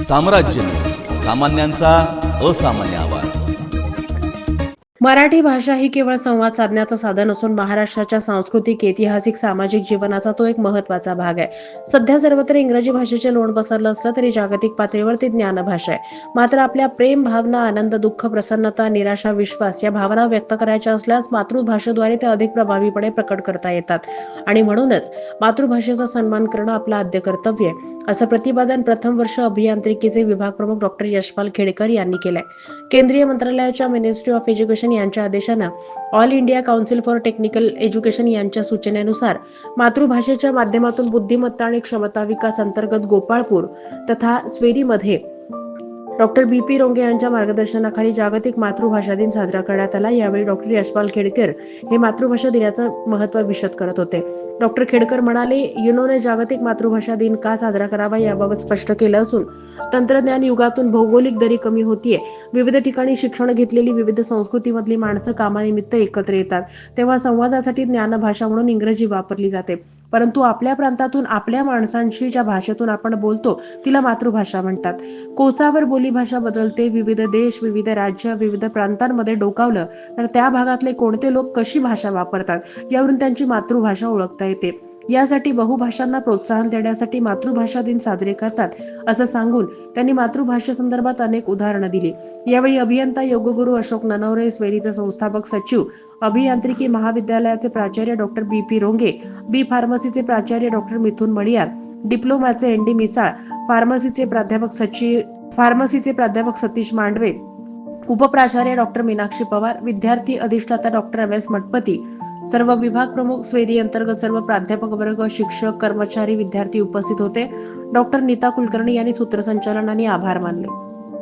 साम्राज्य न्यूज, सामान्यांचा असामान्य आवाज. मराठी भाषा ही केवळ संवाद साधण्याचं साधन असून महाराष्ट्राच्या सांस्कृतिक, ऐतिहासिक, सामाजिक जीवनाचा तो एक महत्त्वाचा भाग आहे. सध्या सर्वत्र इंग्रजी भाषेचे लोण पसरलं असलं तरी जागतिक पातळीवर ती ज्ञानभाषा आहे. मात्र आपल्या प्रेम, भावना, आनंद, दुःख, प्रसन्नता, निराशा, विश्वास या भावना व्यक्त करायच्या असल्यास मातृभाषेद्वारे ते अधिक प्रभावीपणे प्रकट करता येतात. आणि म्हणूनच मातृभाषेचा सन्मान करणं आपलं आद्य कर्तव्य आहे, असं प्रतिपादन प्रथम वर्ष अभियांत्रिकीचे विभाग प्रमुख डॉक्टर यशपाल खेडकर यांनी केलंय. केंद्रीय मंत्रालयाच्या मिनिस्ट्री ऑफ एज्युकेशन यांच्या आदेशानं all India council for technical education यांच्या सूचनेनुसार मातृभाषेच्या माध्यमातून बुद्धिमत्ता आणि क्षमता विकास अंतर्गत गोपाळपूर तथा स्वेरीमध्ये डॉक्टर बी.पी. रोंगे यांच्या मार्गदर्शनाखाली जागतिक मातृभाषा दिन साजरा करण्यात आला. यावेळी डॉक्टर यशपाल खेडकर हे मातृभाषा दिनाचं महत्त्व विशद करत होते. डॉक्टर खेडकर म्हणाले, युनोने जागतिक मातृभाषा दिन का साजरा करावा याबाबत स्पष्ट केलं असून तंत्रज्ञान युगातून भौगोलिक दरी कमी होतीये, विविध ठिकाणी शिक्षण घेतलेली विविध संस्कृतीमधली माणसं कामानिमित्त एकत्र येतात, तेव्हा संवादासाठी ज्ञानभाषा म्हणून इंग्रजी वापरली जाते. परंतु आपल्या प्रांतातून आपल्या माणसांशी ज्या भाषेतून आपण बोलतो तिला मातृभाषा म्हणतात. कोसावर बोलीभाषा बदलते. विविध देश, विविध राज्य, विविध प्रांतांमध्ये डोकावलं तर त्या भागातले कोणते लोक कशी भाषा वापरतात यावरून त्यांची मातृभाषा ओळखता येते. यासाठी बहुभाषांना प्रोत्साहन देण्यासाठी मातृभाषा दिन साजरे करतात असं सांगून त्यांनी मातृभाषेसंदर्भात अनेक उदाहरणं दिली. यावेळी अभियंता योगगुरू अशोक ननवरे, स्वेरीचे संस्थापक सचिव, अभियांत्रिकी महाविद्यालयाचे प्राचार्य डॉक्टर बी.पी. रोंगे, बी फार्मसीचे प्राचार्य डॉक्टर मिथुन मडियार, डिप्लोमाचे एन.डी. मिसाळ, फार्मसीचे प्राध्यापक सतीश मांडवे, उपप्राचार्य डॉक्टर मीनाक्षी पवार, विद्यार्थी अधिष्ठाता डॉक्टर एम.एस. मठपती, सर्व विभाग प्रमुख, स्वेरी अंतर्गत सर्व प्राध्यापक वर्ग, शिक्षक, कर्मचारी, विद्यार्थी उपस्थित होते. डॉक्टर नीता कुलकर्णी यांनी सूत्रसंचालन आणि आभार मानले.